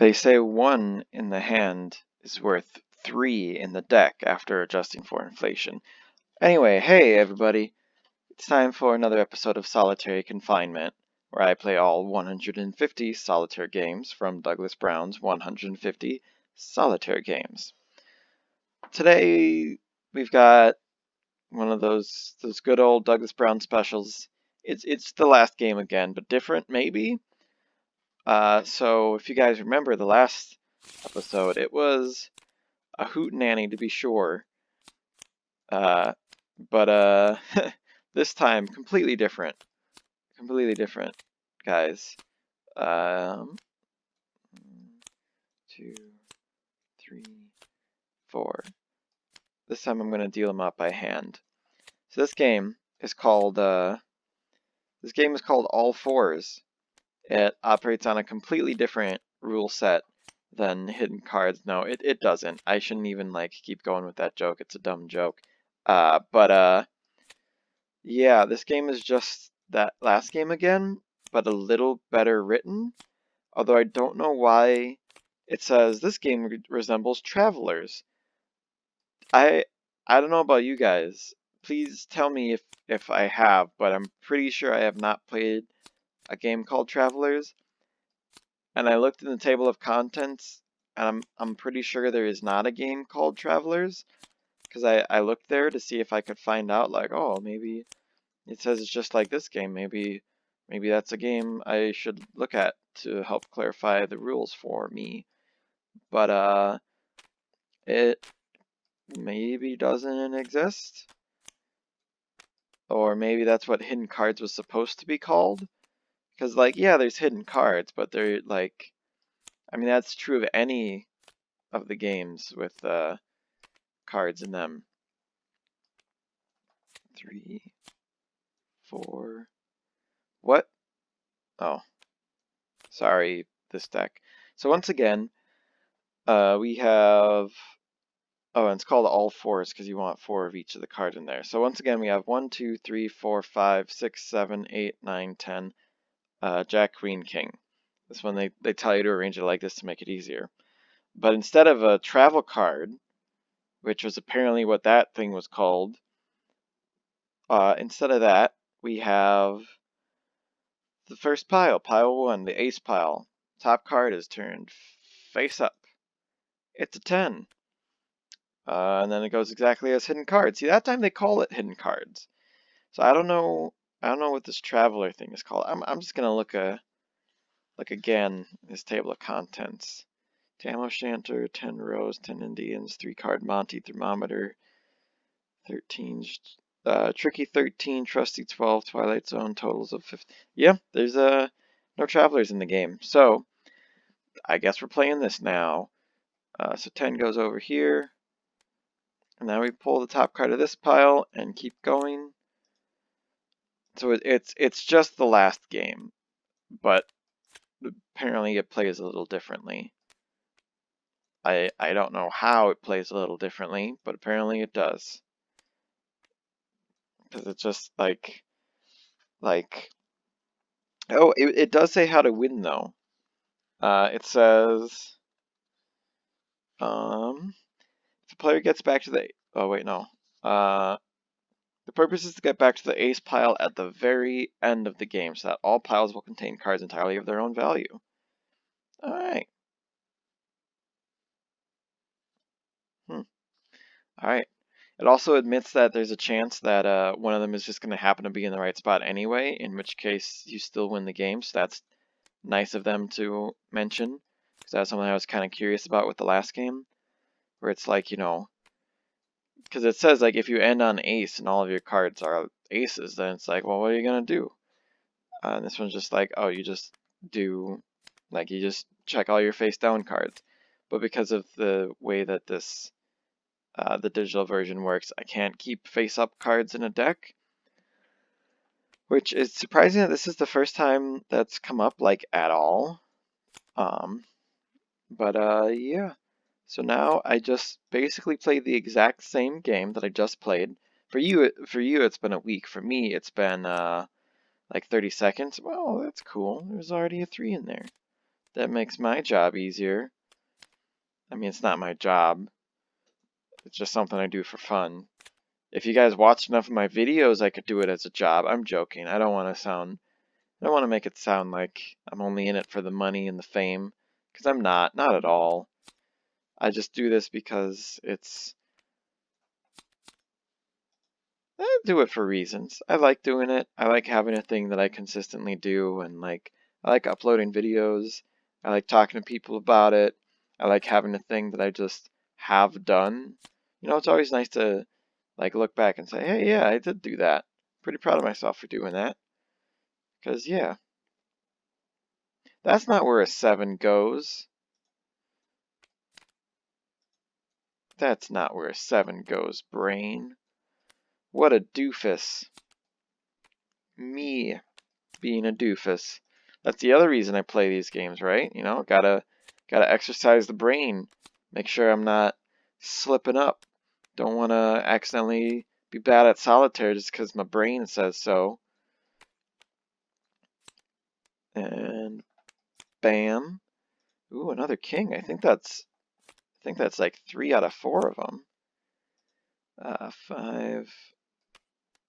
They say 1 in the hand is worth 3 in the deck after adjusting for inflation. Anyway, hey everybody, it's time for another episode of Solitary Confinement, where I play all 150 solitaire games from Douglas Brown's 150 solitaire games. Today we've got one of those good old Douglas Brown specials. It's the last game again, but different maybe. So if you guys remember the last episode, it was a hootenanny to be sure. But this time completely different. Completely different, guys. 1, 2, 3, 4. This time I'm gonna deal them out by hand. So this game is called All Fours. It operates on a completely different rule set than hidden cards. No, it doesn't. I shouldn't even keep going with that joke. It's a dumb joke. Yeah, this game is just that last game again, but a little better written. Although I don't know why it says this game resembles Travelers. I don't know about you guys. Please tell me if I have, but I'm pretty sure I have not played a game called Travelers. And I looked in the table of contents, and I'm pretty sure there is not a game called Travelers, because I looked there to see if I could find out, oh, maybe it says it's just like this game. Maybe that's a game I should look at to help clarify the rules for me. But it maybe doesn't exist, or maybe that's what hidden cards was supposed to be called. Because yeah, there's hidden cards, but they're I mean, that's true of any of the games with cards in them. 3, 4. What? Oh, sorry, this deck. So once again, we have. Oh, and it's called All Fours because you want 4 of each of the cards in there. So once again, we have 1, 2, 3, 4, 5, 6, 7, 8, 9, 10. Jack, Queen, King. This one they tell you to arrange it like this to make it easier. But instead of a travel card, which was apparently what that thing was called, instead of that, we have the first pile, pile 1, the ace pile. Top card is turned face up. It's a 10. And then it goes exactly as hidden cards. See, that time they call it hidden cards. So I don't know what this traveler thing is called. I'm just gonna look again this table of contents. Tam O'Shanter, 10 rows, 10 Indians, 3 card Monty Thermometer, 13 Tricky 13, Trusty 12, Twilight Zone, totals of 50. Yeah, there's no travelers in the game. So I guess we're playing this now. So 10 goes over here. And now we pull the top card of this pile and keep going. So it's just the last game, but apparently it plays a little differently. I don't know how it plays a little differently, but apparently it does. Because it's just oh, it does say how to win though. It says if the player gets back to the the purpose is to get back to the ace pile at the very end of the game, so that all piles will contain cards entirely of their own value. All right. All right. It also admits that there's a chance that one of them is just going to happen to be in the right spot anyway, in which case you still win the game. So that's nice of them to mention, because that's something I was kind of curious about with the last game, where it's because it says if you end on ace and all of your cards are aces, then it's well, what are you going to do? And this one's just oh, you just do, you just check all your face down cards. But because of the way that this the digital version works, I can't keep face-up cards in a deck, which is surprising that this is the first time that's come up at all. Yeah. So now I just basically play the exact same game that I just played. For you it's been a week. For me, it's been 30 seconds. Well, that's cool. There's already a 3 in there. That makes my job easier. I mean, it's not my job. It's just something I do for fun. If you guys watch enough of my videos, I could do it as a job. I'm joking. I don't want to make it sound like I'm only in it for the money and the fame, because I'm not at all. I just do this because I do it for reasons. I like doing it. I like having a thing that I consistently do, and I like uploading videos. I like talking to people about it. I like having a thing that I just have done. You know, it's always nice to look back and say, hey, yeah, I did do that. Pretty proud of myself for doing that. Because, yeah, that's not where a 7 goes. That's not where a 7 goes, brain. What a doofus. Me being a doofus. That's the other reason I play these games, right? You know, gotta exercise the brain. Make sure I'm not slipping up. Don't want to accidentally be bad at solitaire just because my brain says so. And bam. Ooh, another king. I think that's like 3 out of 4 of them. 5.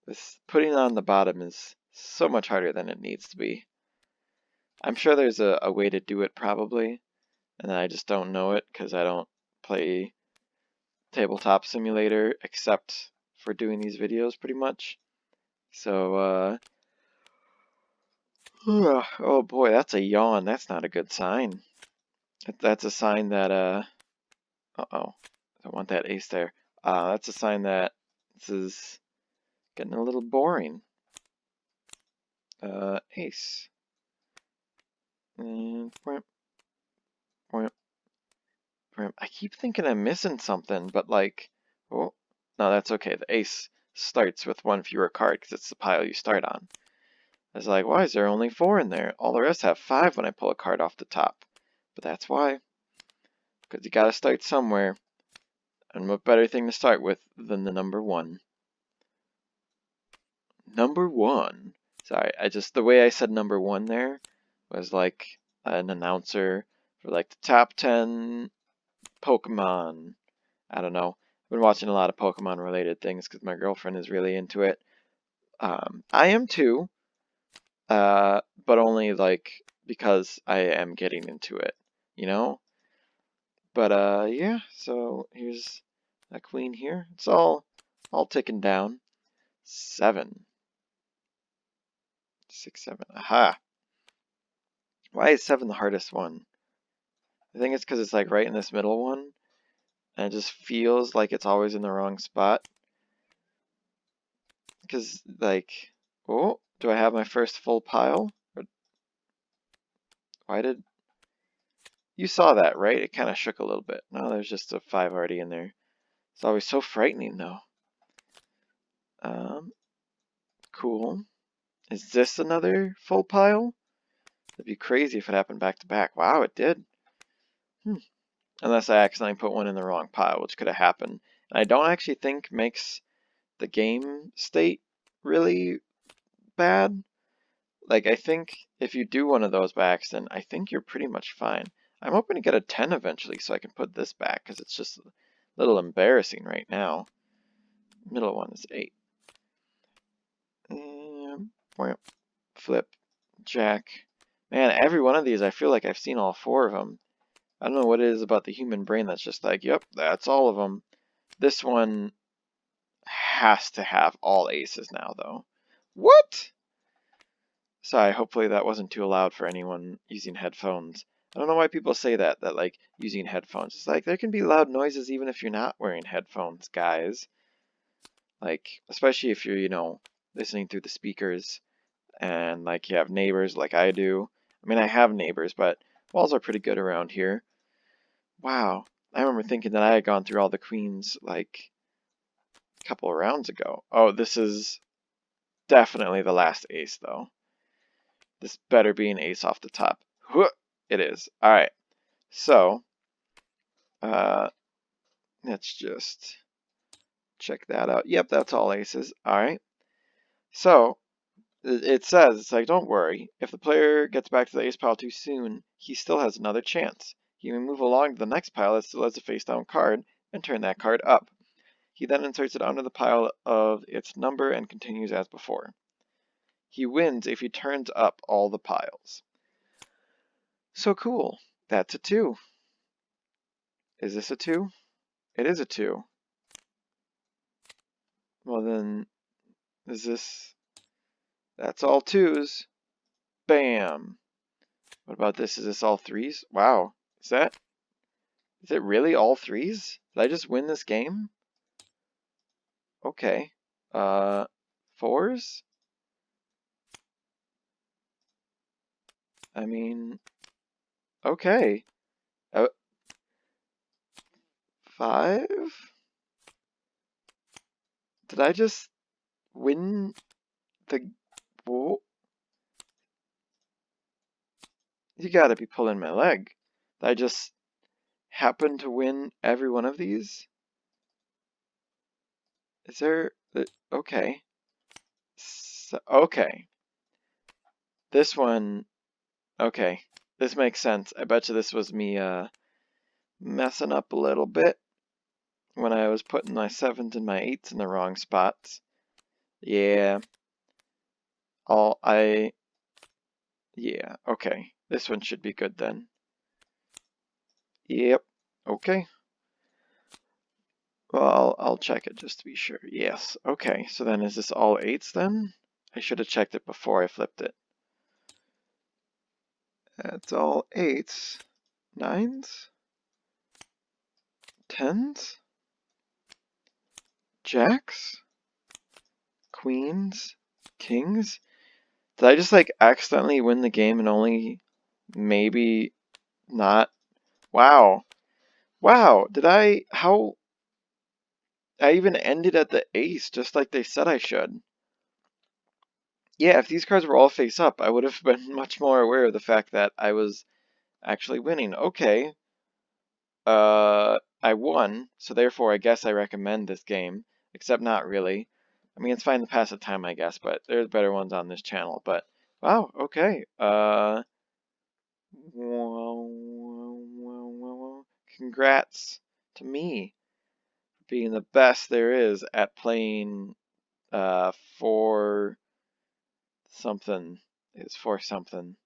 This putting it on the bottom is so much harder than it needs to be. I'm sure there's a way to do it probably, and I just don't know it because I don't play Tabletop Simulator except for doing these videos pretty much. So, oh boy, that's a yawn. That's not a good sign. That's a sign that, uh-oh, I want that ace there. That's a sign that this is getting a little boring. Ace. And, I keep thinking I'm missing something, but oh, no, that's okay. The ace starts with 1 fewer card because it's the pile you start on. I was like, why is there only 4 in there? All the rest have 5 when I pull a card off the top. But that's why. Because you gotta start somewhere. And what better thing to start with than the number 1? Number 1. Sorry, the way I said number 1 there was like an announcer for the top 10 Pokemon. I don't know. I've been watching a lot of Pokemon related things because my girlfriend is really into it. I am too. But only because I am getting into it, you know? But yeah, so here's a queen here. It's all ticking down. 7. 6, 7. Aha! Why is 7 the hardest one? I think it's because it's right in this middle one. And it just feels like it's always in the wrong spot. Because, oh, do I have my first full pile? Or why did... You saw that, right? It kind of shook a little bit. No, there's just a 5 already in there. It's always so frightening, though. Cool. Is this another full pile? It'd be crazy if it happened back to back. Wow, it did. Unless I accidentally put one in the wrong pile, which could have happened. And I don't actually think makes the game state really bad. I think if you do one of those by accident, I think you're pretty much fine. I'm hoping to get a 10 eventually so I can put this back, because it's just a little embarrassing right now. Middle one is 8. And flip, jack. Man, every one of these, I feel like I've seen all 4 of them. I don't know what it is about the human brain that's just yep, that's all of them. This one has to have all aces now, though. What? Sorry, hopefully that wasn't too loud for anyone using headphones. I don't know why people say that using headphones. It's there can be loud noises even if you're not wearing headphones, guys. Especially if you're, listening through the speakers and you have neighbors like I do. I mean, I have neighbors, but walls are pretty good around here. Wow. I remember thinking that I had gone through all the queens a couple of rounds ago. Oh, this is definitely the last ace, though. This better be an ace off the top. It is. Alright. So, let's just check that out. Yep, that's all aces. Alright. So, It says, it's like, don't worry. If the player gets back to the ace pile too soon, he still has another chance. He may move along to the next pile that still has a face down card and turn that card up. He then inserts it onto the pile of its number and continues as before. He wins if he turns up all the piles. So cool. That's a 2. Is this a 2? It is a 2. Well then, is this... That's all 2s. Bam. What about this? Is this all 3s? Wow. Is it really all 3s? Did I just win this game? Okay. 4s? I mean, okay. 5? Did I just win the... Whoa. You gotta be pulling my leg. Did I just happen to win every one of these? Is there... Okay. So, okay. This one... Okay. This makes sense. I bet you this was me messing up a little bit when I was putting my 7s and my 8s in the wrong spots. Yeah. Yeah, okay. This one should be good then. Yep. Okay. Well, I'll check it just to be sure. Yes. Okay. So then is this all 8s then? I should have checked it before I flipped it. That's all 8s. 9s? 10s? Jacks? Queens? Kings? Did I just like accidentally win the game and only maybe not? Wow. Wow. How? I even ended at the ace just like they said I should. Yeah, if these cards were all face up, I would have been much more aware of the fact that I was actually winning. Okay. I won, so therefore I guess I recommend this game. Except not really. I mean, it's fine to pass the time, I guess, but there's better ones on this channel. But, wow, okay. Congrats to me for being the best there is at playing, for something. It's for something.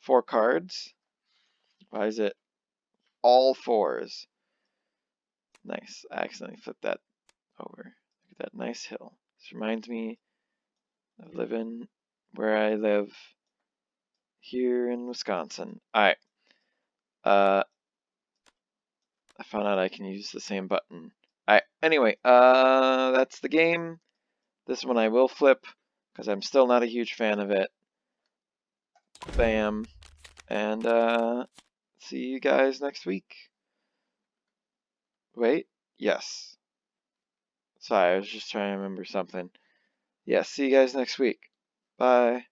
4 cards? Why is it all 4s? Nice. I accidentally flipped that over. Look at that nice hill. This reminds me of living where I live here in Wisconsin. Alright. I found out I can use the same button. Alright, anyway, that's the game. This one I will flip, because I'm still not a huge fan of it. Bam. And, see you guys next week. Wait, yes. Sorry, I was just trying to remember something. Yes, see you guys next week. Bye.